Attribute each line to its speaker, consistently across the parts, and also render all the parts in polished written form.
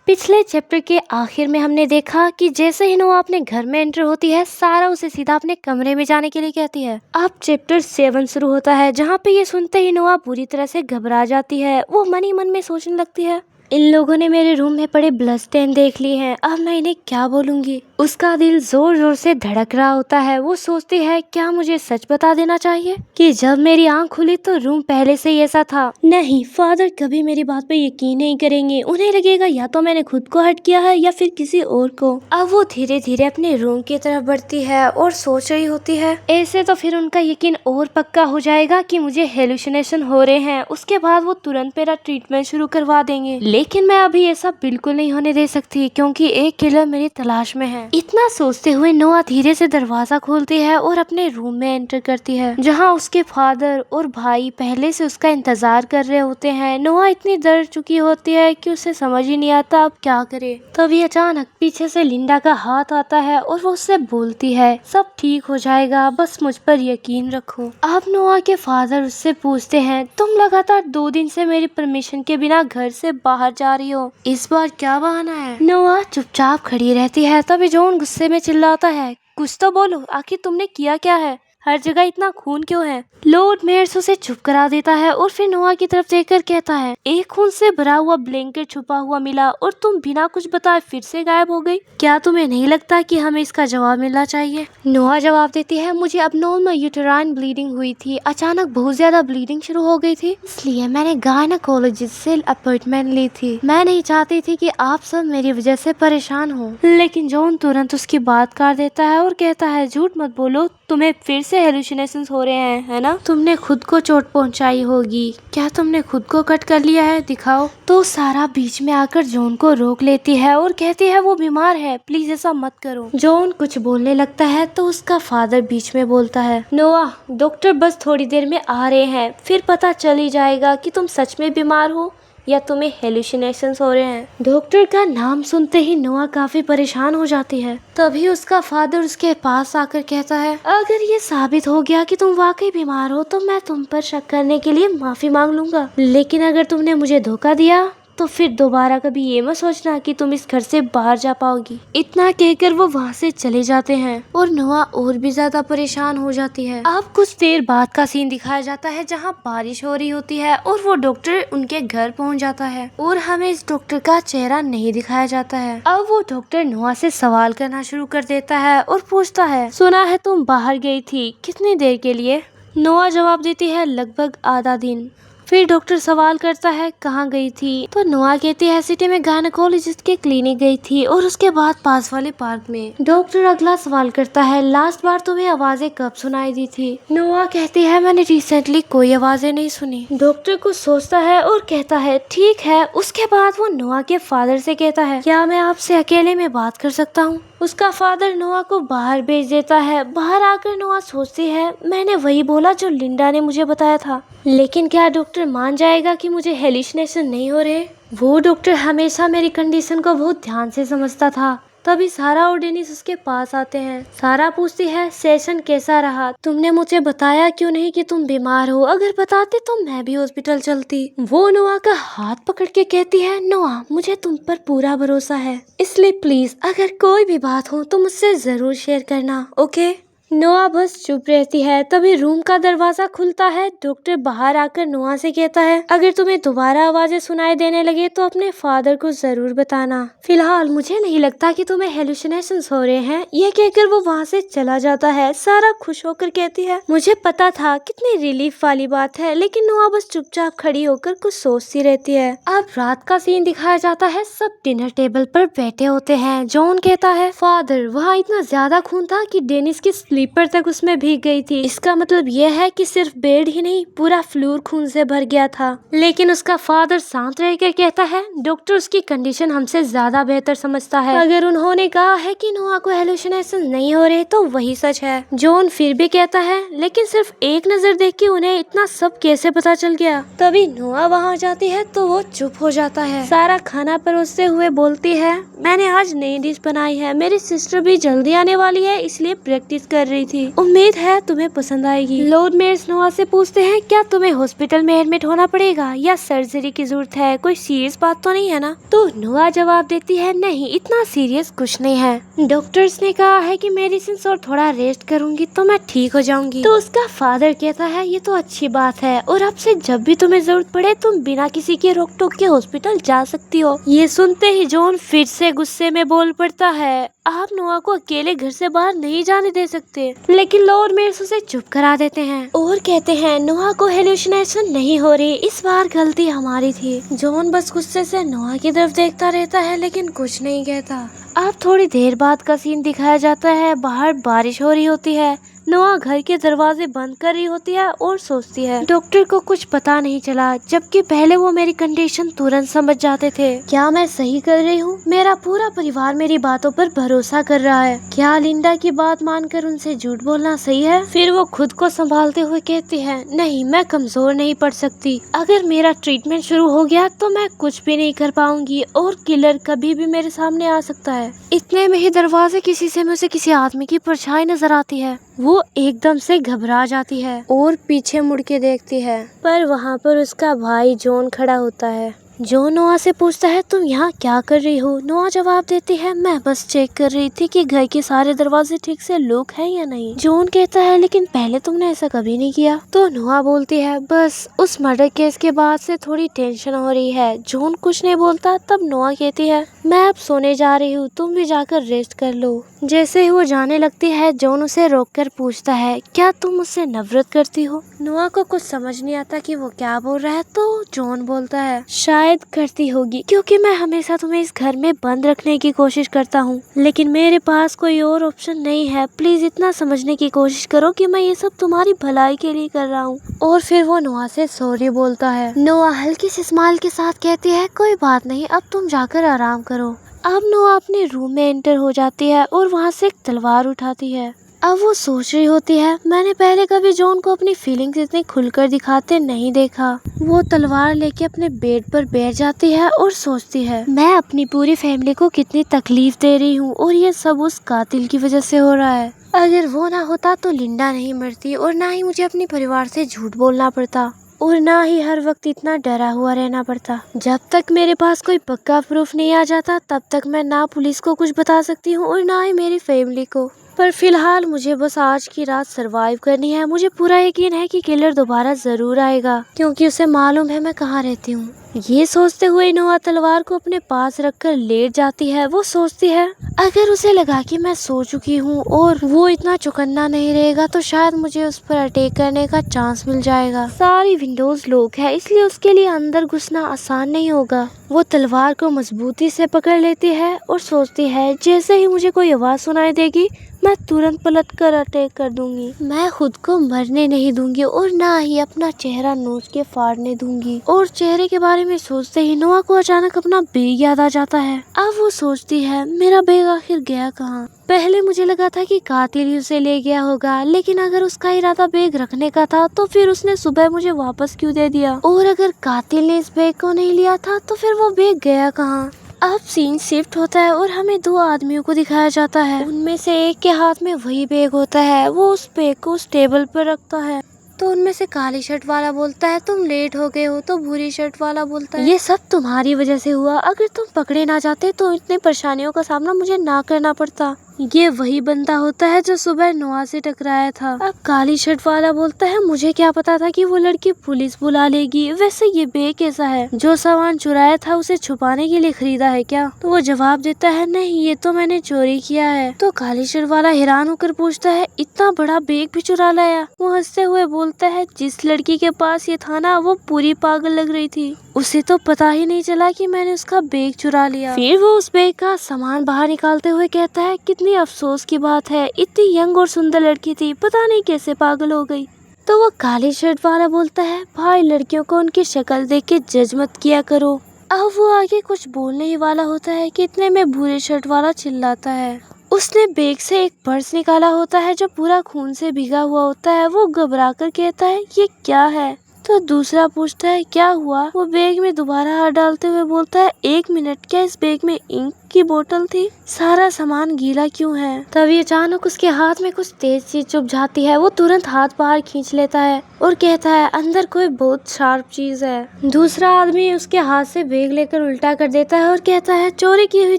Speaker 1: पिछले चैप्टर के आखिर में हमने देखा कि जैसे ही नोआ अपने घर में एंटर होती है, सारा उसे सीधा अपने कमरे में जाने के लिए कहती है। अब चैप्टर 7 शुरू होता है, जहाँ पे ये सुनते ही नोआ बुरी तरह से घबरा जाती है। वो मन ही मन में सोचने लगती है, इन लोगों ने मेरे रूम में पड़े ब्लड स्टेन देख लिए हैं, अब मैं इन्हें क्या बोलूंगी। उसका दिल जोर जोर से धड़क रहा होता है। वो सोचती है, क्या मुझे सच बता देना चाहिए कि जब मेरी आंख खुली तो रूम पहले से ही ऐसा था। नहीं, फादर कभी मेरी बात पे यकीन नहीं करेंगे। उन्हें लगेगा या तो मैंने खुद को हर्ट किया है या फिर किसी और को। अब वो धीरे धीरे अपने रूम की तरफ बढ़ती है और सोच रही होती है, ऐसे तो फिर उनका यकीन और पक्का हो जाएगा कि मुझे हेलुसिनेशन हो रहे हैं। उसके बाद वो तुरंत मेरा ट्रीटमेंट शुरू करवा देंगे। लेकिन मैं अभी ऐसा बिल्कुल नहीं होने दे सकती, क्योंकि एक किलर मेरी तलाश में है। इतना सोचते हुए नोआ धीरे से दरवाजा खोलती है और अपने रूम में एंटर करती है, जहाँ उसके फादर और भाई पहले से उसका इंतजार कर रहे होते हैं। नोआ इतनी डर चुकी होती है कि उसे समझ ही नहीं आता अब क्या करे। तभी अचानक पीछे से लिंडा का हाथ आता है और वो उससे बोलती है, सब ठीक हो जाएगा, बस मुझ पर यकीन रखो। अब नोआ के फादर उससे पूछते हैं, तुम लगातार 2 दिन से मेरी परमिशन के बिना घर से बाहर जा रही हो, इस बार क्या बहाना है। नोआ चुपचाप खड़ी रहती है। तभी जॉन गुस्से में चिल्लाता है, कुछ तो बोलो, आखिर तुमने किया क्या है, हर जगह इतना खून क्यों है। लॉर्ड मेयर्स उसे चुप करा देता है और फिर नोआ की तरफ देखकर कहता है, एक खून से भरा हुआ ब्लैंकेट छुपा हुआ मिला और तुम बिना कुछ बताए फिर से गायब हो गई। क्या तुम्हें नहीं लगता कि हमें इसका जवाब मिलना चाहिए। नोआ जवाब देती है, मुझे अबनॉर्मल यूटेराइन ब्लीडिंग हुई थी, अचानक बहुत ज्यादा ब्लीडिंग शुरू हो गई थी, इसलिए मैंने गायनेकोलॉजिस्ट से अपॉइंटमेंट ली थी। मैं नहीं चाहती थी कि आप सब मेरी वजह से परेशान हो। लेकिन जॉन तुरंत उसकी बात काट देता है और कहता है, झूठ मत बोलो, तुम्हें फिर से हेलुसिनेशंस हो रहे हैं, है ना। तुमने खुद को चोट पहुंचाई होगी। क्या तुमने खुद को कट कर लिया है, दिखाओ। तो सारा बीच में आकर जॉन को रोक लेती है और कहती है, वो बीमार है, प्लीज ऐसा मत करो। जॉन कुछ बोलने लगता है तो उसका फादर बीच में बोलता है, नोआ, डॉक्टर बस थोड़ी देर में आ रहे हैं, फिर पता चल ही जाएगा कि तुम सच में बीमार हो या तुम्हें हेलुसिनेशंस हो रहे हैं। डॉक्टर का नाम सुनते ही नोआ काफी परेशान हो जाती है। तभी उसका फादर उसके पास आकर कहता है, अगर ये साबित हो गया कि तुम वाकई बीमार हो तो मैं तुम पर शक करने के लिए माफी मांग लूंगा, लेकिन अगर तुमने मुझे धोखा दिया तो फिर दोबारा कभी ये मत सोचना कि तुम इस घर से बाहर जा पाओगी। इतना कहकर वो वहाँ से चले जाते हैं और नोआ और भी ज्यादा परेशान हो जाती है। अब कुछ देर बाद का सीन दिखाया जाता है, जहाँ बारिश हो रही होती है और वो डॉक्टर उनके घर पहुँच जाता है और हमें इस डॉक्टर का चेहरा नहीं दिखाया जाता है। अब वो डॉक्टर नोआ से सवाल करना शुरू कर देता है और पूछता है, सुना है तुम बाहर गई थी, कितनी देर के लिए। नोआ जवाब देती है, लगभग आधा दिन। फिर डॉक्टर सवाल करता है, कहाँ गई थी। तो नोआ कहती है, सिटी में गायनेकोलॉजिस्ट के क्लिनिक गई थी और उसके बाद पास वाले पार्क में। डॉक्टर अगला सवाल करता है, लास्ट बार तुम्हें आवाजें कब सुनाई दी थी। नोआ कहती है, मैंने रिसेंटली कोई आवाजें नहीं सुनी। डॉक्टर कुछ सोचता है और कहता है, ठीक है। उसके बाद वो नोआ के फादर से कहता है, क्या मैं आपसे अकेले में बात कर सकता हूँ। उसका फादर नोआ को बाहर भेज देता है। बाहर आकर नोआ सोचती है, मैंने वही बोला जो लिंडा ने मुझे बताया था, लेकिन क्या डॉक्टर मान जाएगा कि मुझे हेलुसिनेशन नहीं हो रहे। वो डॉक्टर हमेशा मेरी कंडीशन को बहुत ध्यान से समझता था। तभी सारा और डेनिस उसके पास आते हैं। सारा पूछती है, सेशन कैसा रहा, तुमने मुझे बताया क्यों नहीं कि तुम बीमार हो, अगर बताते तो मैं भी हॉस्पिटल चलती। वो नोआ का हाथ पकड़ के कहती है, नोआ, मुझे तुम पर पूरा भरोसा है, इसलिए प्लीज अगर कोई भी बात हो तो मुझसे जरूर शेयर करना, ओके। नोआ बस चुप रहती है। तभी रूम का दरवाजा खुलता है। डॉक्टर बाहर आकर नोआ से कहता है, अगर तुम्हें दोबारा आवाजें सुनाई देने लगे तो अपने फादर को जरूर बताना। फिलहाल मुझे नहीं लगता कि तुम्हें हेलुसिनेशंस हो रहे हैं। ये कहकर वो वहाँ से चला जाता है। सारा खुश होकर कहती है, मुझे पता था, कितनी रिलीफ वाली बात है। लेकिन नोआ बस चुपचाप खड़ी होकर कुछ सोचती रहती है। अब रात का सीन दिखाया जाता है। सब डिनर टेबल पर बैठे होते हैं। जॉन कहता है, फादर, वहाँ इतना ज्यादा खून था कि डेनिस की स्लीपर तक उसमें भीग गई थी। इसका मतलब यह है कि सिर्फ बेड ही नहीं, पूरा फ्लोर खून से भर गया था। लेकिन उसका फादर शांत रहकर कहता है, डॉक्टर उसकी कंडीशन हमसे ज्यादा बेहतर समझता है। अगर उन्होंने कहा है कि नोआ को हेलुसिनेशन नहीं हो रहे तो वही सच है। जॉन फिर भी कहता है, लेकिन सिर्फ एक नजर देख के उन्हें इतना सब कैसे पता चल गया। तभी नोआ वहाँ जाती है तो वो चुप हो जाता है। सारा खाना परोसते हुए बोलती है, मैंने आज नई डिश बनाई है, मेरी सिस्टर भी जल्दी आने वाली है, इसलिए प्रैक्टिस कर रही थी। उम्मीद है तुम्हें पसंद आएगी। लॉर्ड मेयर्स नोआ से पूछते हैं, क्या तुम्हें हॉस्पिटल में एडमिट होना पड़ेगा या सर्जरी की जरूरत है? कोई सीरियस बात तो नहीं है ना? तो नोआ जवाब देती है, नहीं, इतना सीरियस कुछ नहीं है। डॉक्टर्स ने कहा है कि मेडिसिन और थोड़ा रेस्ट करूंगी तो मैं ठीक हो जाऊंगी। तो उसका फादर कहता है, ये तो अच्छी बात है और अब से जब भी तुम्हें जरूरत पड़े तुम बिना किसी के रोक टोक के हॉस्पिटल जा सकती हो। ये सुनते ही जॉन फिर से गुस्से में बोल पड़ता है, आप नोआ को अकेले घर से बाहर नहीं जाने दे सकते। लेकिन लॉर्ड मेयर्स उसे चुप करा देते हैं और कहते हैं, नोआ को हेलुसिनेशन नहीं हो रही, इस बार गलती हमारी थी। जॉन बस गुस्से से नोआ की तरफ देखता रहता है लेकिन कुछ नहीं कहता। अब थोड़ी देर बाद का सीन दिखाया जाता है। बाहर बारिश हो रही होती है। नोआ घर के दरवाजे बंद कर रही होती है और सोचती है, डॉक्टर को कुछ पता नहीं चला, जबकि पहले वो मेरी कंडीशन तुरंत समझ जाते थे। क्या मैं सही कर रही हूँ? मेरा पूरा परिवार मेरी बातों पर भरोसा कर रहा है। क्या लिंडा की बात मानकर उनसे झूठ बोलना सही है? फिर वो खुद को संभालते हुए कहती है, नहीं, मैं कमजोर नहीं पड़ सकती। अगर मेरा ट्रीटमेंट शुरू हो गया तो मैं कुछ भी नहीं कर पाऊंगी और किलर कभी भी मेरे सामने आ सकता है। इतने में ही दरवाजे किसी से मुझे किसी आदमी की परछाई नजर आती है। वो एकदम से घबरा जाती है और पीछे मुड़ के देखती है, पर वहाँ पर उसका भाई जॉन खड़ा होता है। जॉन नोआ से पूछता है, तुम यहाँ क्या कर रही हो? नोआ जवाब देती है, मैं बस चेक कर रही थी कि घर के सारे दरवाजे ठीक से लॉक हैं या नहीं। जॉन कहता है, लेकिन पहले तुमने ऐसा कभी नहीं किया। तो नोआ बोलती है, बस उस मर्डर केस के बाद से थोड़ी टेंशन हो रही है। जॉन कुछ नहीं बोलता। तब नोआ कहती है, मैं अब सोने जा रही हूँ, तुम भी जाकर रेस्ट कर लो। जैसे ही वो जाने लगती है, जॉन उसे रोककर पूछता है, क्या तुम मुझसे नफरत करती हो? नोआ को कुछ समझ नहीं आता कि वो क्या बोल रहा है। तो जॉन बोलता है, शायद करती होगी, क्योंकि मैं हमेशा तुम्हें इस घर में बंद रखने की कोशिश करता हूँ, लेकिन मेरे पास कोई और ऑप्शन नहीं है। प्लीज इतना समझने की कोशिश करो कि मैं ये सब तुम्हारी भलाई के लिए कर रहा हूँ। और फिर वो नोआ से सॉरी बोलता है। नोआ हल्की सी स्माइल के साथ कहती है, कोई बात नहीं, अब तुम जाकर आराम करो। अब नोआ अपने रूम में एंटर हो जाती है और वहाँ से एक तलवार उठाती है। अब वो सोच रही होती है, मैंने पहले कभी जॉन को अपनी फीलिंग्स इतनी खुलकर दिखाते नहीं देखा। वो तलवार लेके अपने बेड पर बैठ जाती है और सोचती है, मैं अपनी पूरी फैमिली को कितनी तकलीफ दे रही हूँ और ये सब उस कातिल की वजह से हो रहा है। अगर वो ना होता तो लिंडा नहीं मरती और ना ही मुझे अपने परिवार से झूठ बोलना पड़ता और ना ही हर वक्त इतना डरा हुआ रहना पड़ता। जब तक मेरे पास कोई पक्का प्रूफ नहीं आ जाता तब तक मैं ना पुलिस को कुछ बता सकती हूँ और ना ही मेरी फैमिली को। पर फिलहाल मुझे बस आज की रात सरवाइव करनी है। मुझे पूरा यकीन है कि किलर दोबारा जरूर आएगा, क्योंकि उसे मालूम है मैं कहाँ रहती हूँ। ये सोचते हुए नोआ तलवार को अपने पास रखकर लेट जाती है। वो सोचती है, अगर उसे लगा कि मैं सो चुकी हूँ और वो इतना चौकन्ना नहीं रहेगा तो शायद मुझे उस पर अटैक करने का चांस मिल जाएगा। सारी विंडोज लॉक है, इसलिए उसके लिए अंदर घुसना आसान नहीं होगा। वो तलवार को मजबूती से पकड़ लेती है और सोचती है, जैसे ही मुझे कोई आवाज सुनाई देगी मैं तुरंत पलट कर अटैक कर दूंगी। मैं खुद को मरने नहीं दूंगी और ना ही अपना चेहरा नोच के फाड़ने दूंगी। और चेहरे के बारे में सोचते ही नोआ को अचानक अपना बैग याद आ जाता है। अब वो सोचती है, मेरा बैग आखिर गया कहाँ? पहले मुझे लगा था कि कातिल ही उसे ले गया होगा, लेकिन अगर उसका इरादा बैग रखने का था तो फिर उसने सुबह मुझे वापस क्यों दे दिया? और अगर कातिल ने इस बैग को नहीं लिया था तो फिर वो बैग गया कहाँ? अब सीन शिफ्ट होता है और हमें दो आदमियों को दिखाया जाता है। उनमें से एक के हाथ में वही बैग होता है। वो उस बैग को उस टेबल पर रखता है। तो उनमें से काली शर्ट वाला बोलता है, तुम लेट हो गए हो। तो भूरी शर्ट वाला बोलता है, ये सब तुम्हारी वजह से हुआ। अगर तुम पकड़े ना जाते तो इतनी परेशानियों का सामना मुझे ना करना पड़ता। ये वही बंदा होता है जो सुबह नोआ से टकराया था। अब काली शर्ट वाला बोलता है, मुझे क्या पता था कि वो लड़की पुलिस बुला लेगी। वैसे ये बैग कैसा है? जो सामान चुराया था उसे छुपाने के लिए खरीदा है क्या? तो वो जवाब देता है, नहीं, ये तो मैंने चोरी किया है। तो काली शर्ट वाला हैरान होकर पूछता है, इतना बड़ा बैग भी चुरा लाया? वो हंसते हुए बोलता है, जिस लड़की के पास ये था ना वो पूरी पागल लग रही थी। उसे तो पता ही नहीं चला कि मैंने उसका बैग चुरा लिया। फिर वो उस बैग का सामान बाहर निकालते हुए कहता है, कितनी अफसोस की बात है, इतनी यंग और सुंदर लड़की थी, पता नहीं कैसे पागल हो गई। तो वो काली शर्ट वाला बोलता है, भाई लड़कियों को उनकी शक्ल देख के जज मत किया करो। अब वो आगे कुछ बोलने ही वाला होता है कि इतने में भूरे शर्ट वाला चिल्लाता है। उसने बैग से एक पर्स निकाला होता है जो पूरा खून से भीगा हुआ होता है। वो घबरा कर कहता है, ये क्या है? तो दूसरा पूछता है क्या हुआ। वो बैग में दोबारा हाथ डालते हुए बोलता है 1 मिनट, क्या इस बैग में इंक की बोतल थी? सारा सामान गीला क्यों है? तभी अचानक उसके हाथ में कुछ तेज चीज चुभ जाती है। वो तुरंत हाथ बाहर खींच लेता है और कहता है अंदर कोई बहुत शार्प चीज है। दूसरा आदमी उसके हाथ से बैग लेकर उल्टा कर देता है और कहता है चोरी की हुई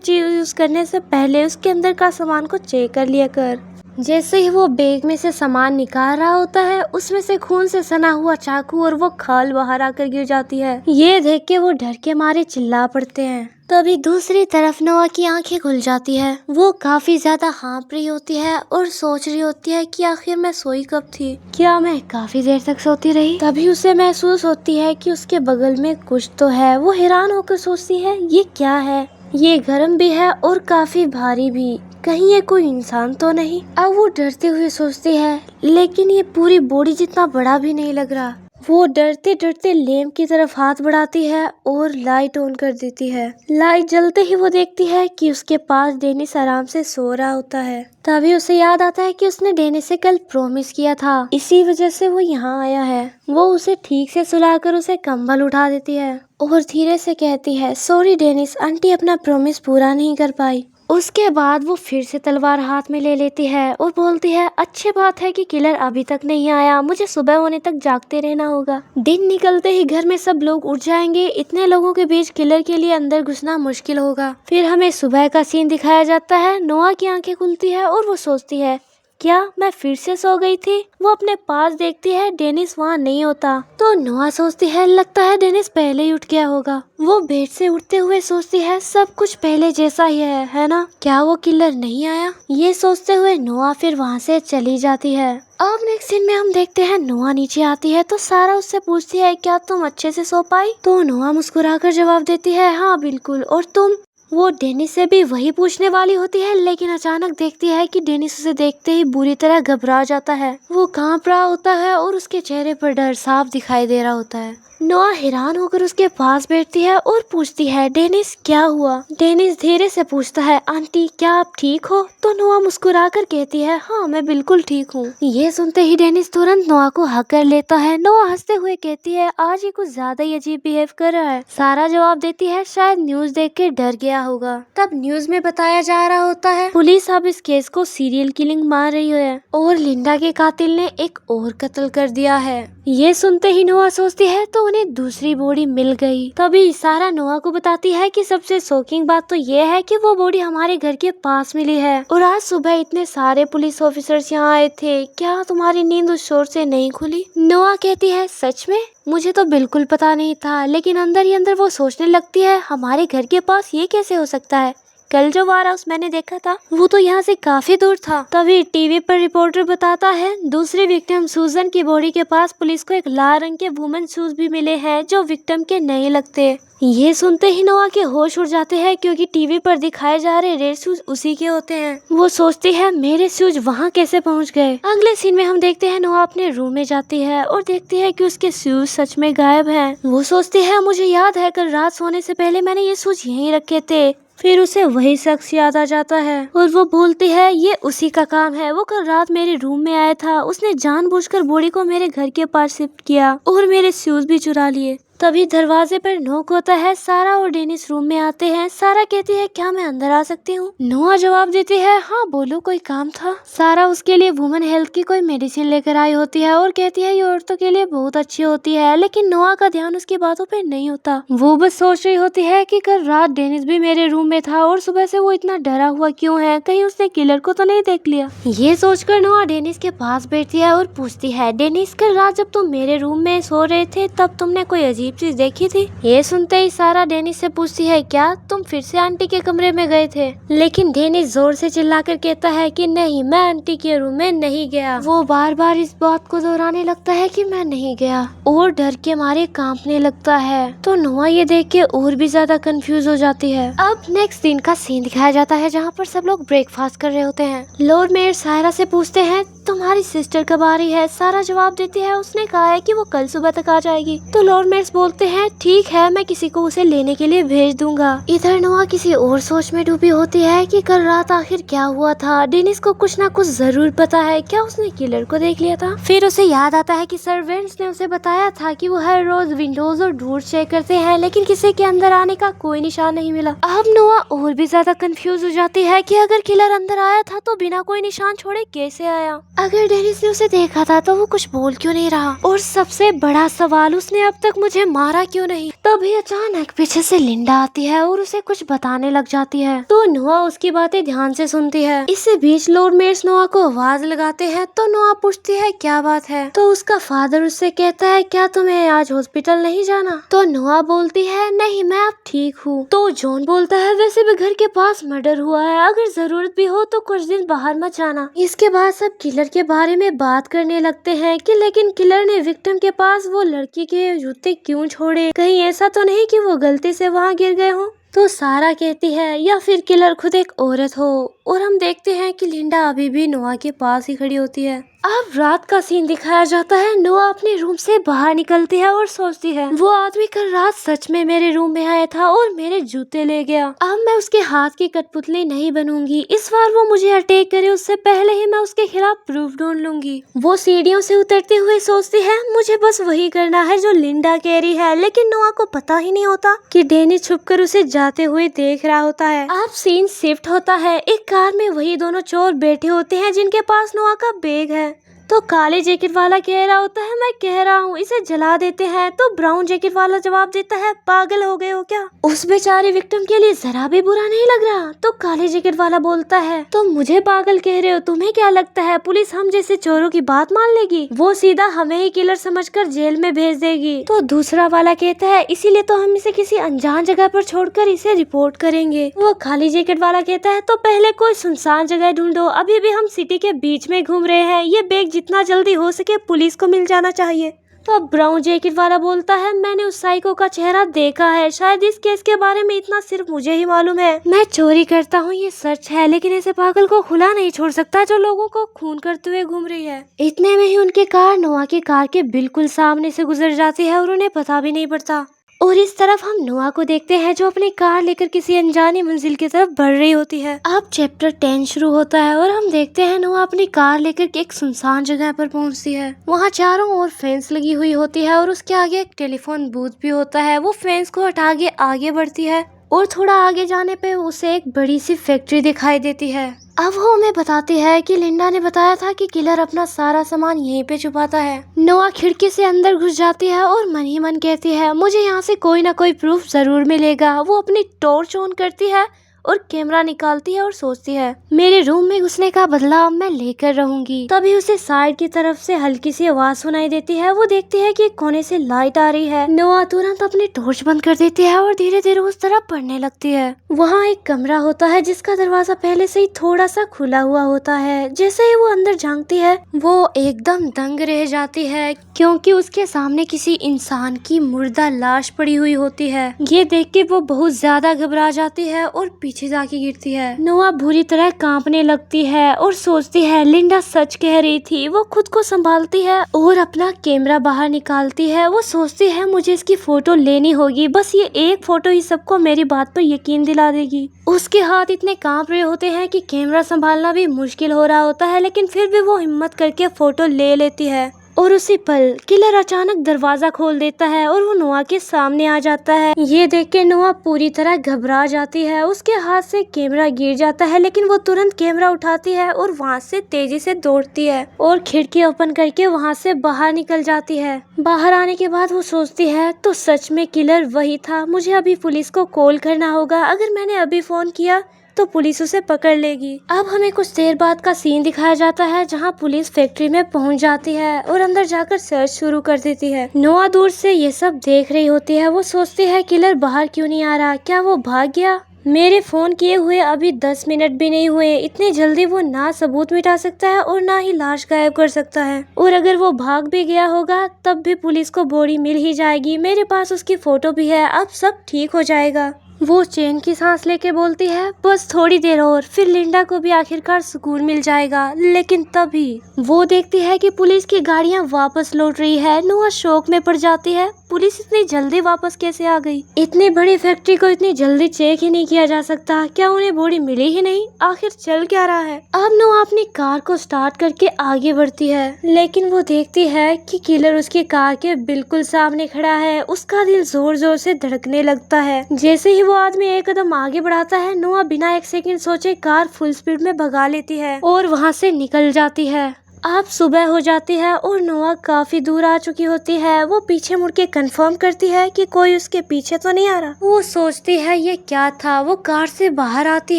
Speaker 1: चीज यूज करने से पहले उसके अंदर का सामान को चेक कर लिया कर। जैसे ही वो बैग में से सामान निकाल रहा होता है, उसमें से खून से सना हुआ चाकू और वो खाल बाहर आकर गिर जाती है। ये देख के वो डर के मारे चिल्ला पड़ते हैं। तभी दूसरी तरफ नोआ की आंखें खुल जाती है। वो काफी ज्यादा हाँफ रही होती है और सोच रही होती है कि आखिर मैं सोई कब थी, क्या मैं काफी देर तक सोती रही? तभी उसे महसूस होती है कि उसके बगल में कुछ तो है। वो हैरान होकर सोचती है ये क्या है? ये गर्म भी है और काफी भारी भी, कहीं ये कोई इंसान तो नहीं? अब वो डरते हुए सोचती है, लेकिन ये पूरी बॉडी जितना बड़ा भी नहीं लग रहा। वो डरते डरते लैंप की तरफ हाथ बढ़ाती है और लाइट ऑन कर देती है। लाइट जलते ही वो देखती है कि उसके पास डेनिस आराम से सो रहा होता है। तभी उसे याद आता है कि उसने डेनिस से कल प्रॉमिस किया था, इसी वजह से वो यहाँ आया है। वो उसे ठीक से सुलाकर उसे कंबल उठा देती है और धीरे से कहती है सॉरी डेनिस, आंटी अपना प्रॉमिस पूरा नहीं कर पाई। उसके बाद वो फिर से तलवार हाथ में ले लेती है और बोलती है अच्छी बात है कि किलर अभी तक नहीं आया, मुझे सुबह होने तक जागते रहना होगा। दिन निकलते ही घर में सब लोग उठ जाएंगे। इतने लोगों के बीच किलर के लिए अंदर घुसना मुश्किल होगा। फिर हमें सुबह का सीन दिखाया जाता है। नोआ की आंखें खुलती है और वो सोचती है क्या मैं फिर से सो गई थी? वो अपने पास देखती है, डेनिस वहाँ नहीं होता। तो नोआ सोचती है लगता है डेनिस पहले ही उठ गया होगा। वो बेड से उठते हुए सोचती है सब कुछ पहले जैसा ही है ना? क्या वो किलर नहीं आया? ये सोचते हुए नोआ फिर वहाँ से चली जाती है। अब नेक्स्ट सीन में हम देखते हैं नोआ नीचे आती है तो सारा उससे पूछती है क्या तुम अच्छे से सो पाई? तो नोआ मुस्कुराकर जवाब देती है हाँ बिल्कुल, और तुम? वो डेनिस से भी वही पूछने वाली होती है, लेकिन अचानक देखती है कि डेनिस उसे देखते ही बुरी तरह घबरा जाता है। वो कांप रहा होता है और उसके चेहरे पर डर साफ दिखाई दे रहा होता है। नोआ हैरान होकर उसके पास बैठती है और पूछती है डेनिस क्या हुआ? डेनिस धीरे से पूछता है आंटी क्या आप ठीक हो? तो नोआ मुस्कुराकर कहती है हाँ मैं बिल्कुल ठीक हूँ। ये सुनते ही डेनिस तुरंत नोआ को हक कर लेता है। नोआ हंसते हुए कहती है आज ये कुछ ज्यादा ही अजीब बिहेव कर रहा है। सारा जवाब देती है शायद न्यूज देख के डर गया होगा। तब न्यूज में बताया जा रहा होता है पुलिस अब इस केस को सीरियल किलिंग मान रही है और लिंडा के कातिल ने एक और कत्ल कर दिया है। ये सुनते ही नोआ सोचती है तो उन्हें दूसरी बॉडी मिल गई। तभी सारा नोआ को बताती है कि सबसे शॉकिंग बात तो ये है कि वो बॉडी हमारे घर के पास मिली है और आज सुबह इतने सारे पुलिस ऑफिसर्स यहाँ आए थे। क्या तुम्हारी नींद उस शोर से नहीं खुली? नोआ कहती है सच में? मुझे तो बिल्कुल पता नहीं था, लेकिन अंदर ही अंदर वो सोचने लगती है हमारे घर के पास ये कैसे हो सकता है? कल जो वार हाउस मैंने देखा था वो तो यहाँ से काफी दूर था। तभी टीवी पर रिपोर्टर बताता है दूसरी विक्टिम सूजन की बॉडी के पास पुलिस को एक लाल रंग के वुमेन शूज भी मिले हैं जो विक्टिम के नहीं लगते। ये सुनते ही नोआ के होश उड़ जाते हैं क्योंकि टीवी पर दिखाए जा रहे रेड शूज उसी के होते हैं। वो सोचती है मेरे शूज वहाँ कैसे पहुँच गए। अगले सीन में हम देखते हैं नोआ अपने रूम में जाती है और देखती है कि उसके शूज सच में गायब हैं। वो सोचती है मुझे याद है कल रात सोने से पहले मैंने ये शूज यहीं रखे थे। फिर उसे वही शख्स याद आ जाता है और वो बोलती है ये उसी का काम है। वो कल रात मेरे रूम में आया था, उसने जानबूझकर बॉडी को मेरे घर के पास शिफ्ट किया और मेरे शूज भी चुरा लिए। तभी दरवाजे पर नॉक होता है। सारा और डेनिस रूम में आते हैं। सारा कहती है क्या मैं अंदर आ सकती हूँ? नोआ जवाब देती है हाँ बोलो कोई काम था। सारा उसके लिए वुमेन हेल्थ की कोई मेडिसिन लेकर आई होती है और कहती है ये औरतों के लिए बहुत अच्छी होती है, लेकिन नोआ का ध्यान उसकी बातों पे नहीं होता। वो बस सोच रही होती है कि कल रात डेनिस भी मेरे रूम में था और सुबह से वो इतना डरा हुआ क्यों है, कहीं उसने किलर को तो नहीं देख लिया। ये सोचकर नोआ डेनिस के पास बैठती है और पूछती है डेनिस कल रात जब तुम मेरे रूम में सो रहे थे तब तुमने कोई अजीब चीज देखी थी? ये सुनते ही सारा डेनिस से पूछती है क्या तुम फिर से आंटी के कमरे में गए थे? लेकिन डेनिस जोर से चिल्लाकर कहता है कि नहीं मैं आंटी के रूम में नहीं गया। वो बार बार इस बात को दोहराने लगता है कि मैं नहीं गया और डर के मारे कांपने लगता है। तो नोआ ये देख के और भी ज्यादा कंफ्यूज हो जाती है। अब नेक्स्ट दिन का सीन दिखाया जाता है जहाँ पर सब लोग ब्रेकफास्ट कर रहे होते हैं। लॉर्ड मेयर सायरा से पूछते हैं तुम्हारी सिस्टर कब आ रही है? सारा जवाब देती है उसने कहा है कि वो कल सुबह तक आ जाएगी। तो लॉर्ड मेट्स बोलते हैं ठीक है, मैं किसी को उसे लेने के लिए भेज दूंगा। इधर नोआ किसी और सोच में डूबी होती है कि कल रात आखिर क्या हुआ था। डेनिस को कुछ ना कुछ जरूर पता है, क्या उसने किलर को देख लिया था? फिर उसे याद आता है कि सर्वेंट्स ने उसे बताया था कि वो हर रोज विंडोज और डोर्स चेक करते हैं, लेकिन किसी के अंदर आने का कोई निशान नहीं मिला। अब नोआ और भी ज्यादा कंफ्यूज हो जाती है कि अगर किलर अंदर आया था तो बिना कोई निशान छोड़े कैसे आया? अगर डेनिस ने उसे देखा था तो वो कुछ बोल क्यों नहीं रहा? और सबसे बड़ा सवाल, उसने अब तक मुझे मारा क्यों नहीं? तभी अचानक पीछे से लिंडा आती है और उसे कुछ बताने लग जाती है। तो नोआ उसकी बातें ध्यान से सुनती है। इसी बीच लॉर्ड मेट्स नोआ को आवाज लगाते हैं। तो नोआ पूछती है क्या बात है? तो उसका फादर उससे कहता है क्या तुम्हें आज हॉस्पिटल नहीं जाना? तो नोआ बोलती है नहीं, मैं अब ठीक हूँ। तो जॉन बोलता है वैसे भी घर के पास मर्डर हुआ है, अगर जरूरत भी हो तो कुछ दिन बाहर मत जाना। इसके बाद सब किलर के बारे में बात करने लगते हैं कि लेकिन किलर ने विक्टिम के पास वो लड़की के जूते क्यों छोड़े? कहीं ऐसा तो नहीं कि वो गलती से वहाँ गिर गए हों? तो सारा कहती है या फिर किलर खुद एक औरत हो। और हम देखते हैं कि लिंडा अभी भी नोआ के पास ही खड़ी होती है। अब रात का सीन दिखाया जाता है। नोआ अपने रूम से बाहर निकलती है और सोचती है वो आदमी कल रात सच में मेरे रूम में आया था और मेरे जूते ले गया। अब मैं उसके हाथ की कठपुतली नहीं बनूंगी। इस बार वो मुझे अटैक करे उससे पहले ही मैं उसके खिलाफ प्रूफ ढूंढ लूंगी। वो सीढ़ियों से उतरते हुए सोचती है मुझे बस वही करना है जो लिंडा कह रही है, लेकिन नोआ को पता ही नहीं होता कि डेनिस छुपकर उसे जाते हुए देख रहा होता है। अब सीन शिफ्ट होता है। एक कार में वही दोनों चोर बैठे होते हैं जिनके पास नोआ का बैग है। तो काले जैकेट वाला कह रहा होता है मैं कह रहा हूँ इसे जला देते हैं। तो ब्राउन जैकेट वाला जवाब देता है पागल हो गए हो क्या? उस बेचारे विक्टिम के लिए जरा भी बुरा नहीं लग रहा। तो काले जैकेट वाला बोलता है तो मुझे पागल कह रहे हो? तुम्हें क्या लगता है पुलिस हम जैसे चोरों की बात मान लेगी? वो सीधा हमें ही किलर समझकर जेल में भेज देगी। तो दूसरा वाला कहता है इसीलिए तो हम इसे किसी अनजान जगह पर छोड़कर इसे रिपोर्ट करेंगे। वो खाली जैकेट वाला कहता है तो पहले कोई सुनसान जगह ढूंढो, अभी भी हम सिटी के बीच में घूम रहे हैं, ये बैग जितना जल्दी हो सके पुलिस को मिल जाना चाहिए। तो अब ब्राउन जैकेट वाला बोलता है मैंने उस साइको का चेहरा देखा है, शायद इस केस के बारे में इतना सिर्फ मुझे ही मालूम है। मैं चोरी करता हूँ ये सच है, लेकिन ऐसे पागल को खुला नहीं छोड़ सकता जो लोगों को खून करते हुए घूम रही है। इतने में ही उनकी कार नोआ की कार के बिल्कुल सामने से गुजर जाती है और उन्हें पता भी नहीं पड़ता। और इस तरफ हम नोआ को देखते हैं जो अपनी कार लेकर किसी अनजानी मंजिल की तरफ बढ़ रही होती है। अब चैप्टर 10 शुरू होता है और हम देखते हैं नोआ अपनी कार लेकर एक सुनसान जगह पर पहुंचती है। वहां चारों ओर फेंस लगी हुई होती है और उसके आगे एक टेलीफोन बूथ भी होता है। वो फेंस को हटा के आगे बढ़ती है और थोड़ा आगे जाने पे उसे एक बड़ी सी फैक्ट्री दिखाई देती है। अब वो हमें बताती है कि लिंडा ने बताया था कि किलर अपना सारा सामान यहीं पे छुपाता है। नोआ खिड़की से अंदर घुस जाती है और मन ही मन कहती है मुझे यहाँ से कोई ना कोई प्रूफ जरूर मिलेगा। वो अपनी टॉर्च ऑन करती है और कैमरा निकालती है और सोचती है मेरे रूम में घुसने का बदला मैं लेकर रहूंगी। तभी उसे साइड की तरफ से हल्की सी आवाज सुनाई देती है। वो देखती है कि कोने से लाइट आ रही है। नोआ तुरंत अपनी टॉर्च बंद कर देती है और धीरे धीरे उस तरफ बढ़ने लगती है। वहाँ एक कमरा होता है जिसका दरवाजा पहले से ही थोड़ा सा खुला हुआ होता है। जैसे ही वो अंदर झांकती है वो एकदम दंग रह जाती है क्योंकि उसके सामने किसी इंसान की मुर्दा लाश पड़ी हुई होती है। ये देख के वो बहुत ज्यादा घबरा जाती है और पीछे जाके गिरती है। नोआ बुरी तरह कांपने लगती है और सोचती है लिंडा सच कह रही थी। वो खुद को संभालती है और अपना कैमरा बाहर निकालती है। वो सोचती है मुझे इसकी फोटो लेनी होगी, बस ये एक फोटो ही सबको मेरी बात पर यकीन दिला देगी। उसके हाथ इतने कांप रहे होते हैं कि कैमरा संभालना भी मुश्किल हो रहा होता है, लेकिन फिर भी वो हिम्मत करके फोटो ले लेती है। और उसी पल किलर अचानक दरवाजा खोल देता है और वो नोआ के सामने आ जाता है। ये देख के नोआ पूरी तरह घबरा जाती है। उसके हाथ से कैमरा गिर जाता है, लेकिन वो तुरंत कैमरा उठाती है और वहाँ से तेजी से दौड़ती है और खिड़की ओपन करके वहाँ से बाहर निकल जाती है। बाहर आने के बाद वो सोचती है तो सच में किलर वही था। मुझे अभी पुलिस को कॉल करना होगा, अगर मैंने अभी फोन किया तो पुलिस उसे पकड़ लेगी। अब हमें कुछ देर बाद का सीन दिखाया जाता है जहां पुलिस फैक्ट्री में पहुंच जाती है और अंदर जाकर सर्च शुरू कर देती है। नोआ दूर से ये सब देख रही होती है। वो सोचती है किलर बाहर क्यों नहीं आ रहा, क्या वो भाग गया? मेरे फोन किए हुए अभी 10 मिनट भी नहीं हुए, इतनी जल्दी वो ना सबूत मिटा सकता है और ना ही लाश गायब कर सकता है। और अगर वो भाग भी गया होगा तब भी पुलिस को बॉडी मिल ही जाएगी। मेरे पास उसकी फोटो भी है, अब सब ठीक हो जाएगा। वो चैन की सांस लेके बोलती है, बस थोड़ी देर और, फिर लिंडा को भी आखिरकार सुकून मिल जाएगा। लेकिन तभी वो देखती है कि पुलिस की गाड़ियां वापस लौट रही है। नोआ शौक में पड़ जाती है, पुलिस इतनी जल्दी वापस कैसे आ गई? इतनी बड़ी फैक्ट्री को इतनी जल्दी चेक ही नहीं किया जा सकता? क्या उन्हें बॉडी मिली ही नहीं? आखिर चल क्या रहा है? अब नोआ अपनी कार को स्टार्ट करके आगे बढ़ती है, लेकिन वो देखती है कि किलर उसकी कार के बिल्कुल सामने खड़ा है। उसका दिल जोर जोर से धड़कने लगता है। जैसे ही वो आदमी एक कदम आगे बढ़ाता है, नोआ बिना एक सेकंड सोचे कार फुल स्पीड में भगा लेती है और वहाँ से निकल जाती है। अब सुबह हो जाती है और नोआ काफी दूर आ चुकी होती है। वो पीछे मुड़ के कंफर्म करती है कि कोई उसके पीछे तो नहीं आ रहा। वो सोचती है ये क्या था। वो कार से बाहर आती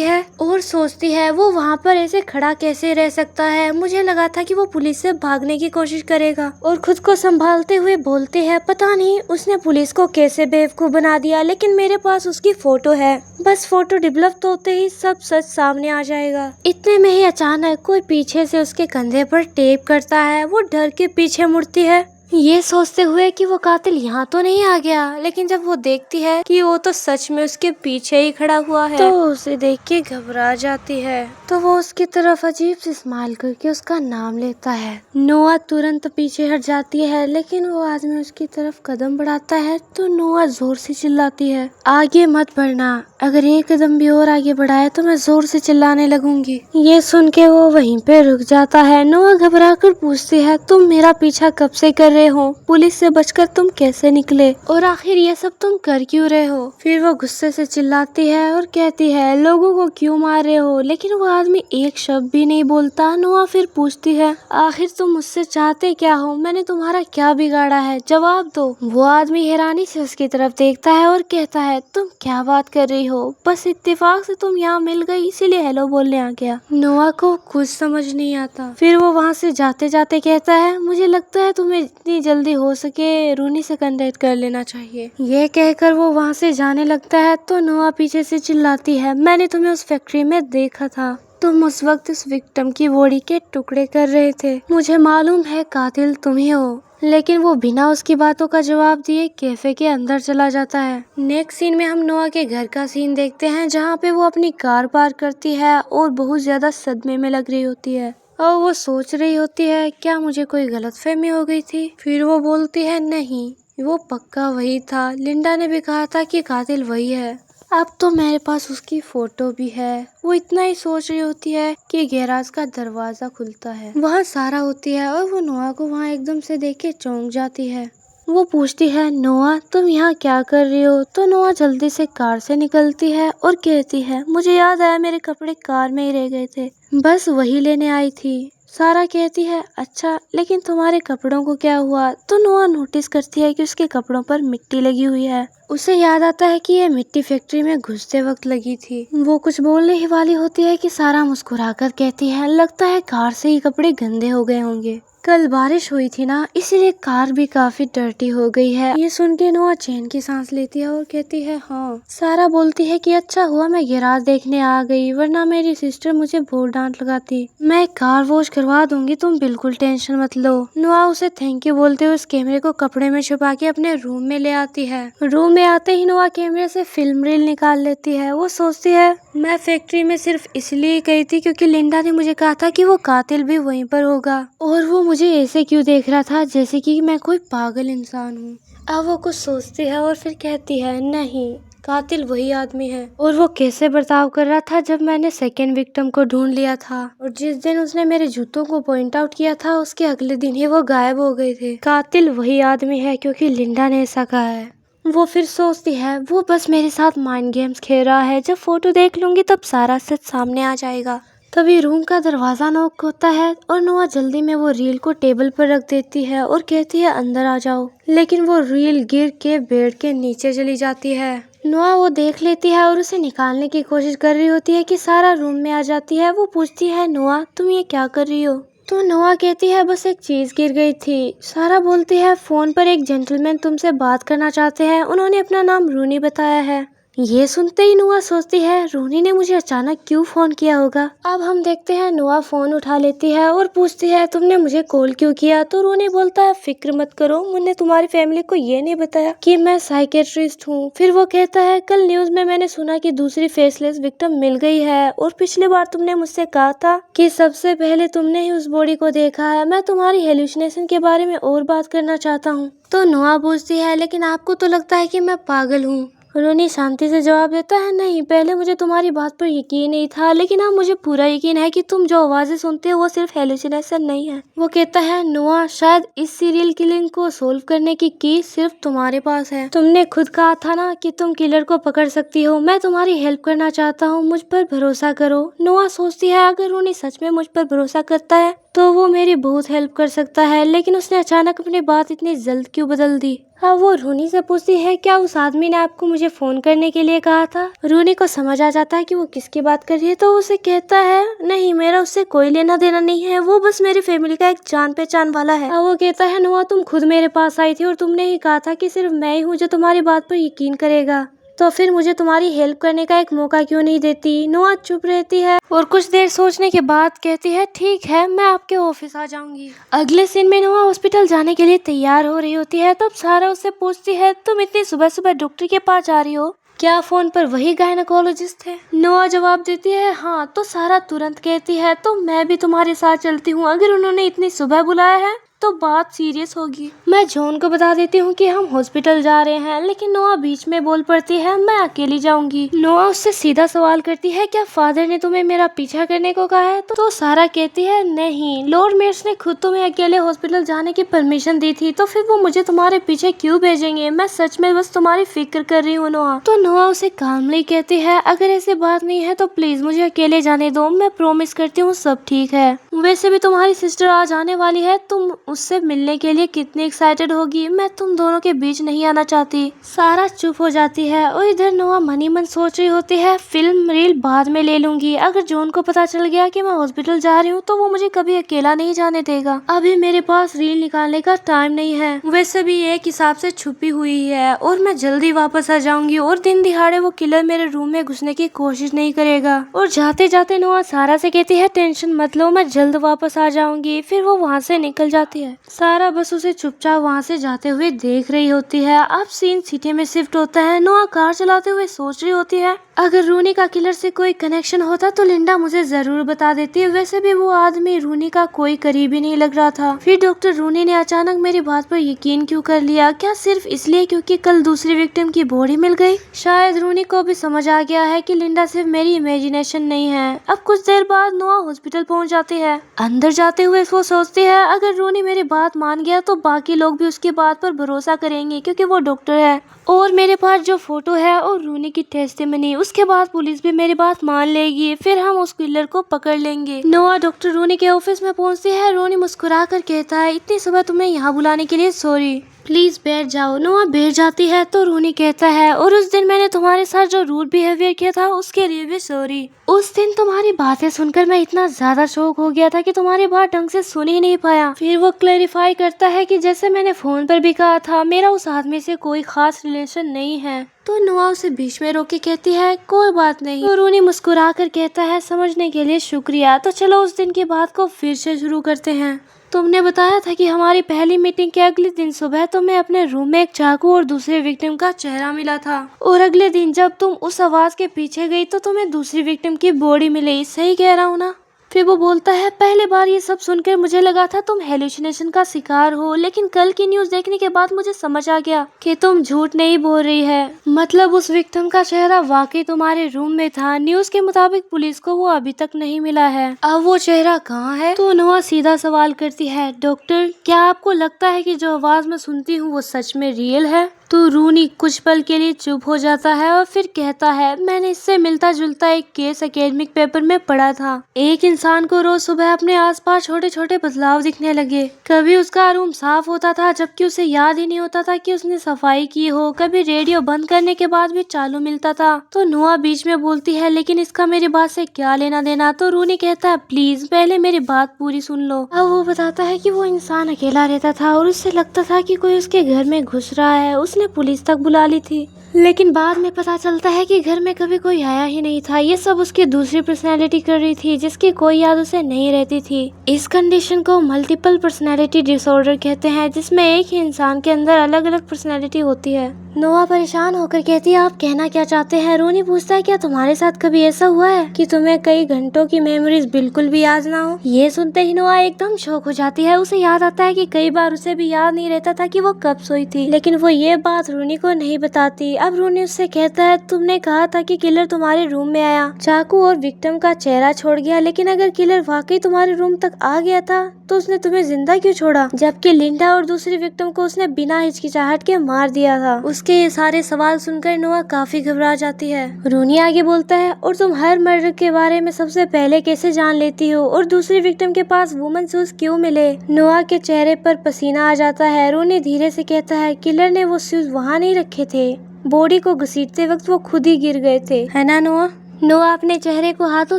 Speaker 1: है और सोचती है वो वहाँ पर ऐसे खड़ा कैसे रह सकता है। मुझे लगा था कि वो पुलिस से भागने की कोशिश करेगा। और खुद को संभालते हुए बोलती है, पता नहीं उसने पुलिस को कैसे बेवकूफ बना दिया, लेकिन मेरे पास उसकी फोटो है। बस फोटो डेवलप होते ही सब सच सामने आ जाएगा। इतने में ही अचानक कोई पीछे से उसके कंधे पर टेप करता है। वो डर के पीछे मुड़ती है, ये सोचते हुए कि वो कातिल यहाँ तो नहीं आ गया। लेकिन जब वो देखती है कि वो तो सच में उसके पीछे ही खड़ा हुआ है, तो उसे देख के घबरा जाती है। तो वो उसकी तरफ अजीब सी स्माइल करके उसका नाम लेता है। नोआ तुरंत पीछे हट जाती है, लेकिन वो आदमी उसकी तरफ कदम बढ़ाता है तो नोआ जोर से चिल्लाती है, आगे मत बढ़ना, अगर एक कदम भी और आगे बढ़ाया तो मैं जोर से चिल्लाने लगूंगी। ये सुन के वो वहीं पे रुक जाता है। नोआ घबरा कर पूछती है, तुम मेरा पीछा कब से कर रहे हो? पुलिस से बचकर तुम कैसे निकले? और आखिर ये सब तुम कर क्यों रहे हो? फिर वो गुस्से से चिल्लाती है और कहती है, लोगों को क्यों मार रहे हो? लेकिन वो आदमी एक शब्द भी नहीं बोलता। नोआ फिर पूछती है, आखिर तुम मुझसे चाहते क्या हो? मैंने तुम्हारा क्या बिगाड़ा है? जवाब दो। वो आदमी हैरानी से उसकी तरफ देखता है और कहता है, तुम क्या बात कर रही हो? बस इत्तेफाक से तुम यहाँ मिल गई इसीलिए हेलो बोलने आ गया। नोआ को कुछ समझ नहीं आता। फिर वो वहाँ से जाते जाते कहता है, मुझे लगता है तुम्हें जितनी जल्दी हो सके रूनी से कांटेक्ट कर लेना चाहिए। ये कहकर वो वहाँ से जाने लगता है तो नोआ पीछे से चिल्लाती है, मैंने तुम्हें उस फैक्ट्री में देखा था। तुम उस वक्त उस विक्टिम की बॉडी के टुकड़े कर रहे थे। मुझे मालूम है कातिल तुम ही हो। लेकिन वो बिना उसकी बातों का जवाब दिए कैफे के अंदर चला जाता है। नेक्स्ट सीन में हम नोआ के घर का सीन देखते हैं, जहाँ पे वो अपनी कार पार्क करती है और बहुत ज्यादा सदमे में लग रही होती है और वो सोच रही होती है, क्या मुझे कोई गलतफहमी हो गई थी? फिर वो बोलती है, नहीं, वो पक्का वही था। लिंडा ने भी कहा था कि कातिल वही है। अब तो मेरे पास उसकी फोटो भी है। वो इतना ही सोच रही होती है कि गैराज का दरवाजा खुलता है। वहाँ सारा होती है और वो नोआ को वहाँ एकदम से देख के चौंक जाती है। वो पूछती है, नोआ तुम यहाँ क्या कर रही हो? तो नोआ जल्दी से कार से निकलती है और कहती है, मुझे याद आया मेरे कपड़े कार में ही रह गए थे, बस वही लेने आई थी। सारा कहती है, अच्छा लेकिन तुम्हारे कपड़ों को क्या हुआ? तो नोआ नोटिस करती है कि उसके कपड़ों पर मिट्टी लगी हुई है। उसे याद आता है कि ये मिट्टी फैक्ट्री में घुसते वक्त लगी थी। वो कुछ बोलने ही वाली होती है कि सारा मुस्कुराकर कहती है, लगता है कार से ही कपड़े गंदे हो गए होंगे। कल बारिश हुई थी ना, इसीलिए कार भी काफी डर्टी हो गई है। ये सुन के नोआ चैन की सांस लेती है और कहती है, हाँ। सारा बोलती है कि अच्छा हुआ मैं गैराज देखने आ गई, वरना मेरी सिस्टर मुझे बहुत डांट लगाती। मैं कार वॉश करवा दूंगी, तुम बिल्कुल टेंशन मत लो। नोआ उसे थैंक यू बोलते हुए उस कैमरे को कपड़े में छुपा के अपने रूम में ले आती है। रूम में आते ही नोआ कैमरे से फिल्म रील निकाल लेती है। वो सोचती है, मैं फैक्ट्री में सिर्फ इसलिए गई थी क्योंकि लिंडा ने मुझे कहा था कि वो कातिल भी वहीं पर होगा, और वो मुझे ऐसे क्यों देख रहा था जैसे कि मैं कोई पागल इंसान हूँ। अब वो कुछ सोचती है और फिर कहती है, नहीं, कातिल वही आदमी है। और वो कैसे बर्ताव कर रहा था जब मैंने सेकेंड विक्टिम को ढूंढ लिया था, और जिस दिन उसने मेरे जूतों को पॉइंट आउट किया था उसके अगले दिन ही वो गायब हो गए थे। कातिल वही आदमी है क्योंकि लिंडा ने ऐसा कहा है। वो फिर सोचती है, वो बस मेरे साथ माइंड गेम्स खेल रहा है, जब फोटो देख लूंगी तब सारा सच सामने आ जाएगा। तभी रूम का दरवाजा नॉक होता है और नोआ जल्दी में वो रील को टेबल पर रख देती है और कहती है, अंदर आ जाओ। लेकिन वो रील गिर के बेड के नीचे चली जाती है। नोआ वो देख लेती है और उसे निकालने की कोशिश कर रही होती है कि सारा रूम में आ जाती है। वो पूछती है, नोआ तुम ये क्या कर रही हो? तो नोआ कहती है, बस एक चीज गिर गई थी। सारा बोलती है, फोन पर एक जेंटलमैन तुमसे बात करना चाहते हैं, उन्होंने अपना नाम रूनी बताया है। ये सुनते ही नुआ सोचती है रूनी ने मुझे अचानक क्यों फोन किया होगा। अब हम देखते हैं नुआ फोन उठा लेती है और पूछती है तुमने मुझे कॉल क्यों किया। तो रूनी बोलता है फिक्र मत करो, मैंने तुम्हारी फैमिली को ये नहीं बताया कि मैं साइकेट्रिस्ट हूँ। फिर वो कहता है कल न्यूज में मैंने सुना कि दूसरी फेसलेस विक्टिम मिल गई है और पिछली बार तुमने मुझसे कहा था कि सबसे पहले तुमने ही उस बॉडी को देखा है। मैं तुम्हारी हेलुसिनेशन के बारे में और बात करना चाहता हूँ। तो नुआ पूछती है लेकिन आपको तो लगता है कि मैं पागल हूँ। रूनी शांति से जवाब देता है नहीं, पहले मुझे तुम्हारी बात पर यकीन नहीं था, लेकिन अब मुझे पूरा यकीन है कि तुम जो आवाजें सुनते हो वो सिर्फ हेलुसिनेशन नहीं है। वो कहता है नुआ शायद इस सीरियल किलिंग को सोल्व करने की सिर्फ तुम्हारे पास है। तुमने खुद कहा था ना कि तुम किलर को पकड़ सकती हो। मैं तुम्हारी हेल्प करना चाहता हूँ, मुझ पर भरोसा करो। नुआ सोचती है अगर रूनी सच में मुझ पर भरोसा करता है तो वो मेरी बहुत हेल्प कर सकता है, लेकिन उसने अचानक अपनी बात इतनी जल्द क्यों बदल दी। अब वो रूनी से पूछती है क्या उस आदमी ने आपको मुझे फोन करने के लिए कहा था। रूनी को समझ आ जाता है कि वो किसकी बात कर रही है, तो उसे कहता है नहीं, मेरा उससे कोई लेना देना नहीं है, वो बस मेरी फैमिली का एक जान पहचान वाला है। अब वो कहता है नुआ तुम खुद मेरे पास आई थी और तुमने ही कहा था कि सिर्फ मैं ही हूँ जो तुम्हारी बात पर यकीन करेगा, तो फिर मुझे तुम्हारी हेल्प करने का एक मौका क्यों नहीं देती। नुआ चुप रहती है और कुछ देर सोचने के बाद कहती है ठीक है, मैं आपके ऑफिस आ जाऊंगी। अगले सीन में नुआ हॉस्पिटल जाने के लिए तैयार हो रही होती है। तब सारा उससे पूछती है तुम इतनी सुबह सुबह डॉक्टर के पास जा रही हो, क्या फोन पर वही गायनेकोलॉजिस्ट है। नुआ जवाब देती है हाँ। तो सारा तुरंत कहती है तो मैं भी तुम्हारे साथ चलती हूँ, अगर उन्होंने इतनी सुबह बुलाया है तो बात सीरियस होगी। मैं जॉन को बता देती हूँ कि हम हॉस्पिटल जा रहे हैं, लेकिन नोआ बीच में बोल पड़ती है मैं अकेली जाऊंगी। नोआ उससे सीधा सवाल करती है क्या फादर ने तुम्हें मेरा पीछा करने को कहा है। तो सारा कहती है नहीं, लॉर्ड मेयर्स ने खुद तुम्हें अकेले हॉस्पिटल जाने की परमिशन दी थी, तो फिर वो मुझे तुम्हारे पीछे क्यों भेजेंगे। मैं सच में बस तुम्हारी फिक्र कर रही हूँ नोआ। तो नोआ उसे कामली कहती है अगर ऐसी बात नहीं है तो प्लीज मुझे अकेले जाने दो, मैं प्रॉमिस करती हूँ सब ठीक है। वैसे भी तुम्हारी सिस्टर आज आने वाली है, तुम उससे मिलने के लिए कितनी एक्साइटेड होगी, मैं तुम दोनों के बीच नहीं आना चाहती। सारा चुप हो जाती है और इधर नोआ मनी मन सोच रही होती है फिल्म रील बाद में ले लूंगी, अगर जॉन को पता चल गया कि मैं हॉस्पिटल जा रही हूँ तो वो मुझे कभी अकेला नहीं जाने देगा। अभी मेरे पास रील निकालने का टाइम नहीं है, वैसे भी एक हिसाब से छुपी हुई है और मैं जल्दी वापस आ जाऊंगी और दिन दिहाड़े वो किलर मेरे रूम में घुसने की कोशिश नहीं करेगा। और जाते जाते नोआ सारा से कहती है टेंशन मत लो, मैं जल्द वापस आ जाऊंगी। फिर वो वहाँ से निकल जाती है। सारा बस उसे चुपचाप वहाँ से जाते हुए देख रही होती है। अब सीन सिटी में शिफ्ट होता है। नोआ कार चलाते हुए सोच रही होती है अगर रूनी का किलर से कोई कनेक्शन होता तो लिंडा मुझे जरूर बता देती। वैसे भी वो आदमी रूनी का कोई करीबी नहीं लग रहा था। फिर डॉक्टर रूनी ने अचानक मेरी बात पर यकीन क्यों कर लिया, क्या सिर्फ इसलिए क्योंकि कल दूसरी विक्टिम की बॉडी मिल गई। शायद रूनी को भी समझ आ गया है कि लिंडा सिर्फ मेरी इमेजिनेशन नहीं है। अब कुछ देर बाद नोआ हॉस्पिटल पहुंच जाती है। अंदर जाते हुए वो सोचती है अगर रूनी मेरी बात मान गया तो बाकी लोग भी उसकी बात पर भरोसा करेंगे क्योंकि वो डॉक्टर है और मेरे पास जो फोटो है और रूनी की टेस्टिमनी, उसके बाद पुलिस भी मेरी बात मान लेगी। फिर हम उस किलर को पकड़ लेंगे। नोआ डॉक्टर रूनी के ऑफिस में पहुंचती है। रूनी मुस्कुरा कर कहता है इतनी सुबह तुम्हें यहाँ बुलाने के लिए सॉरी, प्लीज बैठ जाओ। नोआ बैठ जाती है तो रूनी कहता है और उस दिन मैंने तुम्हारे साथ जो रूड बिहेवियर किया था उसके लिए भी सॉरी। उस दिन तुम्हारी बातें सुनकर मैं इतना ज्यादा शॉक हो गया था कि तुम्हारी बात ढंग से सुन ही नहीं पाया। फिर वो क्लैरिफाई करता है कि जैसे मैंने फोन पर भी कहा था मेरा उस आदमी से कोई खास रिलेशन नहीं है। तो नोआ उसे बीच में रोक के कहती है कोई बात नहीं। तो रूनी मुस्कुरा कर कहता है समझने के लिए शुक्रिया। तो चलो उस दिन की बात को फिर से शुरू करते हैं। तुमने बताया था कि हमारी पहली मीटिंग के अगले दिन सुबह तुम्हें अपने रूम में एक चाकू और दूसरे विक्टिम का चेहरा मिला था और अगले दिन जब तुम उस आवाज के पीछे गई तो तुम्हें दूसरी विक्टिम की बॉडी मिली। सही कह रहा हूँ ना। फिर वो बोलता है पहले बार ये सब सुनकर मुझे लगा था तुम हेलुसिनेशन का शिकार हो, लेकिन कल की न्यूज देखने के बाद मुझे समझ आ गया कि तुम झूठ नहीं बोल रही है। मतलब उस विक्टिम का चेहरा वाकई तुम्हारे रूम में था। न्यूज के मुताबिक पुलिस को वो अभी तक नहीं मिला है। अब वो चेहरा कहाँ है। तो नोआ सीधा सवाल करती है डॉक्टर क्या आपको लगता है कि जो आवाज मैं सुनती हूँ वो सच में रियल है। तो रूनी कुछ पल के लिए चुप हो जाता है और फिर कहता है मैंने इससे मिलता जुलता एक केस एकेडमिक पेपर में पढ़ा था। एक इंसान को रोज सुबह अपने आसपास छोटे छोटे बदलाव दिखने लगे। कभी उसका रूम साफ होता था जबकि उसे याद ही नहीं होता था कि उसने सफाई की हो। कभी रेडियो बंद करने के बाद भी चालू मिलता था। तो नोआ बीच में बोलती है लेकिन इसका मेरी बात से क्या लेना देना। तो रूनी कहता है प्लीज पहले मेरी बात पूरी सुन लो। अब वो बताता है कि वो इंसान अकेला रहता था और उससे लगता था कि कोई उसके घर में घुस रहा है। उसने पुलिस तक बुला ली थी लेकिन बाद में पता चलता है कि घर में कभी कोई आया ही नहीं था। ये सब उसकी दूसरी पर्सनैलिटी कर रही थी जिसकी कोई याद उसे नहीं रहती थी। इस कंडीशन को मल्टीपल पर्सनैलिटी डिसऑर्डर कहते हैं, जिसमें एक ही इंसान के अंदर अलग अलग पर्सनैलिटी होती है। नोआ परेशान होकर कहती है, आप कहना क्या चाहते हैं? रोनी पूछता है, क्या तुम्हारे साथ कभी ऐसा हुआ है कि तुम्हें कई घंटों की मेमोरीज बिल्कुल भी याद ना हो? ये सुनते ही नोआ एकदम शॉक हो जाती है। उसे याद आता है कि कई बार उसे भी याद नहीं रहता था कि वो कब सोई थी, लेकिन वो ये बात रोनी को नहीं बताती। अब रोनी उससे कहता है, तुमने कहा था कि किलर तुम्हारे रूम में आया, चाकू और विक्टिम का चेहरा छोड़ गया, लेकिन अगर किलर वाकई तुम्हारे रूम तक आ गया था तो उसने तुम्हें जिंदा क्यों छोड़ा, जबकि लिंडा और दूसरी विक्टिम को उसने बिना हिचकिचाहट के मार दिया था? उसके ये सारे सवाल सुनकर नोआ काफी घबरा जाती है। रोनी आगे बोलता है, और तुम हर मर्डर के बारे में सबसे पहले कैसे जान लेती हो, और दूसरी विक्टिम के पास वुमन शूज क्यों मिले? नोआ के चेहरे पर पसीना आ जाता है। रोनी धीरे से कहता है, किलर ने वो शूज वहाँ नहीं रखे थे, बॉडी को घसीटते वक्त वो खुद ही गिर गए थे, है ना नोआ? नोआ अपने चेहरे को हाथों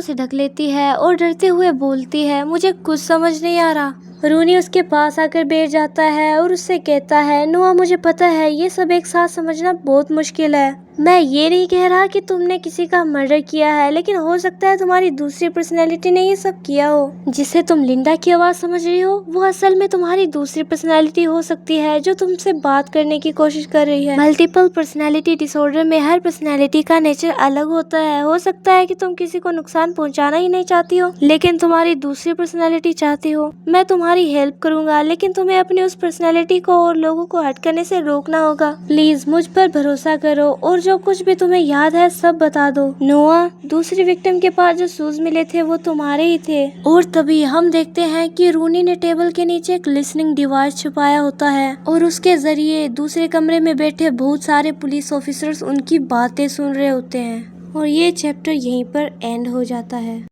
Speaker 1: से ढक लेती है और डरते हुए बोलती है, मुझे कुछ समझ नहीं आ रहा। रूनी उसके पास आकर बैठ जाता है और उससे कहता है, नोआ मुझे पता है ये सब एक साथ समझना बहुत मुश्किल है। मैं ये नहीं कह रहा कि तुमने किसी का मर्डर किया है, लेकिन हो सकता है तुम्हारी दूसरी पर्सनैलिटी ने ये सब किया हो। जिसे तुम लिंडा की आवाज समझ रही हो, वो असल में तुम्हारी दूसरी पर्सनैलिटी हो सकती है जो तुमसे बात करने की कोशिश कर रही है। मल्टीपल पर्सनैलिटी डिसऑर्डर में हर पर्सनैलिटी का नेचर अलग होता है। हो सकता है कि तुम किसी को नुकसान पहुंचाना ही नहीं चाहती हो, लेकिन तुम्हारी दूसरी पर्सनैलिटी चाहती हो। मैं तुम्हारी हेल्प करूंगा, लेकिन तुम्हें अपनी उस पर्सनैलिटी को और लोगों को हट करने से रोकना होगा। प्लीज मुझ पर भरोसा करो और जो कुछ भी तुम्हें याद है सब बता दो। नोआ, दूसरी विक्टिम के पास जो शूज मिले थे वो तुम्हारे ही थे। और तभी हम देखते हैं कि रूनी ने टेबल के नीचे एक लिसनिंग डिवाइस छुपाया होता है और उसके जरिए दूसरे कमरे में बैठे बहुत सारे पुलिस ऑफिसर्स उनकी बातें सुन रहे होते हैं। और ये चैप्टर यहीं पर एंड हो जाता है।